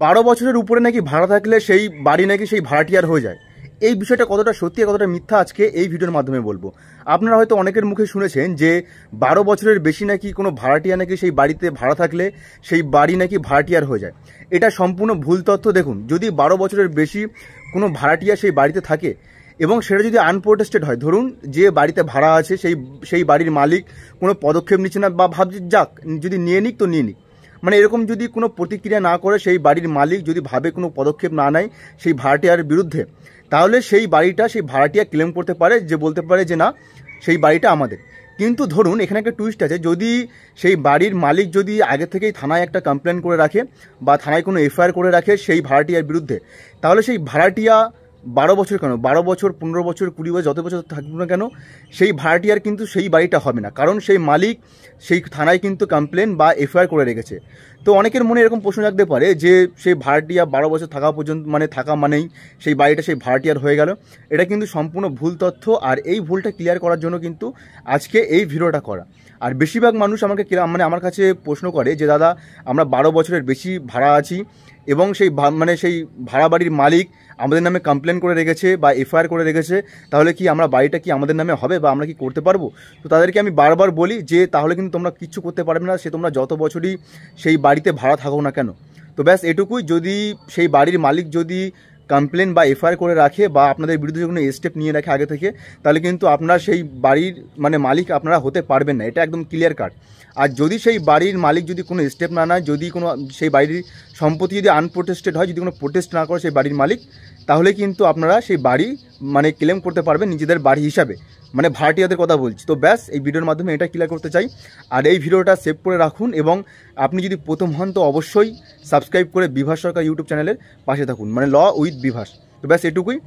12 বছরের উপরে নাকি ভাড়া থাকলে সেই বাড়ি নাকি সেই ভাড়াটিয়ার হয়ে যায়। এই বিষয়টা কতটা সত্যি আর কতটা মিথ্যা আজকে এই ভিডিওর মাধ্যমে বলবো। আপনারা হয়তো অনেকের মুখে শুনেছেন যে 12 বছরের বেশি নাকি কোনো ভাড়াটিয়া নাকি সেই বাড়িতে ভাড়া থাকলে সেই বাড়ি নাকি ভাড়াটিয়ার হয়ে যায়। এটা সম্পূর্ণ ভুল তথ্য। দেখুন, যদি 12 বছরের বেশি কোনো ভাড়াটিয়া সেই বাড়িতে থাকে এবং সেটা যদি আনপ্রোটেস্টেড হয়, ধরুন যে বাড়িতে ভাড়া আছে সেই বাড়ির মালিক কোনো পদক্ষেপ নিচ্ছে না বা ভাবছে যাক যদি নিয়ে নিক তো নিয়ে নিক, মানে এরকম যদি কোনো প্রতিক্রিয়া না করে, সেই বাড়ির মালিক যদি ভাবে কোনো পদক্ষেপ না নেয় সেই ভাড়াটিয়ার বিরুদ্ধে, তাহলে সেই বাড়িটা সেই ভাড়াটিয়া ক্লেম করতে পারে, যে বলতে পারে যে না সেই বাড়িটা আমাদের। কিন্তু ধরুন এখানে একটা টুইস্ট আছে, যদি সেই বাড়ির মালিক যদি আগে থেকেই থানায় একটা কমপ্লেন করে রাখে বা থানায় কোনো এফআইআর করে রাখে সেই ভাড়াটিয়ার বিরুদ্ধে, তাহলে সেই ভাড়াটিয়া 12 বছর কেন, 12 বছর, 15 বছর, 20 বছর, যত বছর থাকবে না কেন, সেই ভাড়াটিয়ার কিন্তু সেই বাড়িটা হবে না, কারণ সেই মালিক সেই থানায় কিন্তু কমপ্লেন বা এফআইআর করে রেখেছে। তো অনেকের মনে এরকম প্রশ্ন জাগতে পারে যে সেই ভাড়াটিয়া 12 বছর থাকা পর্যন্ত থাকা মানেই সেই বাড়িটা সেই ভাড়াটিয়ার হয়ে গেল। এটা কিন্তু সম্পূর্ণ ভুল তথ্য, আর এই ভুলটা ক্লিয়ার করার জন্য কিন্তু আজকে এই ভিডিওটা করা। আর বেশিরভাগ মানুষ আমাকে আমার কাছে প্রশ্ন করে যে দাদা আমরা 12 বছরের বেশি ভাড়া আছি এবং সেই ভাড়া বাড়ির মালিক আমাদের নামে কমপ্লেন করে রেখেছে বা এফআইআর করে রেখেছে, তাহলে কি আমরা বাড়িটা কি আমাদের নামে হবে বা আমরা কি করতে পারবো? তো তাদেরকে আমি বারবার বলি যে তাহলে কিন্তু তোমরা কিচ্ছু করতে পারবে না, সে তোমরা যত বছরই সেই বাড়িতে ভাড়া থাকো না কেন। তো ব্যাস এটুকুই, যদি সেই বাড়ির মালিক যদি কমপ্লেন বা এফআইআর করে রাখে বা আপনাদের বিরুদ্ধে কোনো স্টেপ নিয়ে রাখে আগে থেকে, তাহলে কিন্তু আপনার সেই বাড়ির মালিক আপনারা হতে পারবেন না, এটা একদম ক্লিয়ার কাট। আর যদি সেই বাড়ির মালিক যদি কোনো স্টেপ না নেয়, যদি কোনো সেই বাড়ির সম্পত্তি যদি আনপ্রোটেস্টেড হয়, যদি কোনো প্রোটেস্ট না করে সেই বাড়ির মালিক, তাহলে কিন্তু আপনারা সেই বাড়ি ক্লেম করতে পারবেন নিজেদের বাড়ি হিসাবে, ভাড়াটিয়াদের কথা বলছি। তো ব্যাস এই ভিডিওর মাধ্যমে এটা ক্লিয়ার করতে চাই। আর এই ভিডিওটা সেভ করে রাখুন এবং আপনি যদি প্রথম হন তো অবশ্যই সাবস্ক্রাইব করে বিভাস সরকার ইউটিউব চ্যানেলের পাশে থাকুন, ল উইথ বিভাস। তো ব্যাস এটুকুই।